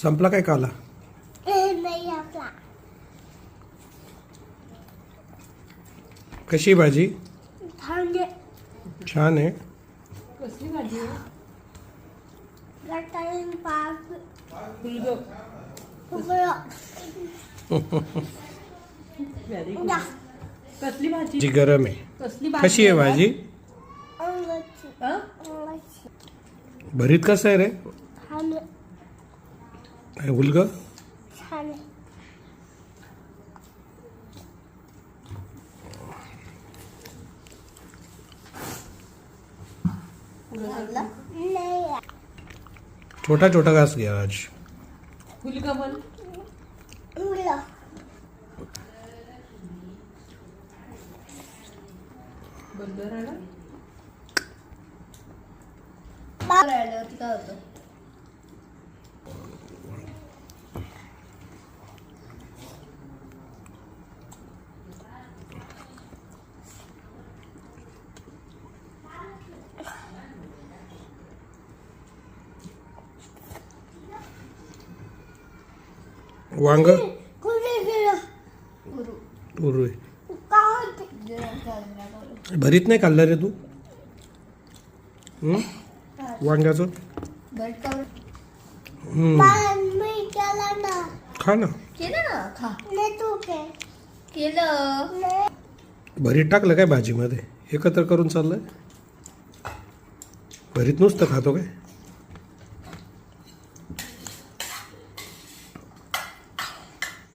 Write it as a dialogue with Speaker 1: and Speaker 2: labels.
Speaker 1: संपला काय काला?
Speaker 2: नाही आपला.
Speaker 1: कशी भाजी?
Speaker 2: थांबे
Speaker 1: छान आहे.
Speaker 3: कसली भाजी आहे?
Speaker 2: गटारीन पाक
Speaker 3: फुलगोबी.
Speaker 2: उघडं.
Speaker 3: Very good. कसली भाजी?
Speaker 1: जी गरम आहे.
Speaker 3: कसली भाजी?
Speaker 1: कशी आहे भाजी?
Speaker 2: अंगाची
Speaker 3: हं?
Speaker 2: अंगाची
Speaker 1: भरीत कसं आहे रे?
Speaker 2: छान
Speaker 1: काय उलग?
Speaker 2: छान आहे. नाही
Speaker 1: छोटा छोटा घास घ्या आज.
Speaker 3: फुलगोबी.
Speaker 2: उघडं.
Speaker 3: बंद राहिलं.
Speaker 2: राहिल्यावरती काय होतं?
Speaker 1: वांग
Speaker 2: कुठे गेलं?
Speaker 1: उरू आहे.
Speaker 2: काय होते?
Speaker 1: भरीत नाही खाल्लं रे तू? वांग्याचं?
Speaker 2: मी केला ना.
Speaker 1: खा ना.
Speaker 3: केलं ना खा.
Speaker 2: नाही तू काय
Speaker 3: केलं.
Speaker 2: नाही.
Speaker 1: भरीत टाकलं काय भाजीमध्ये? एकत्र करून चाललंय? भरीत नुसतं खातो काय?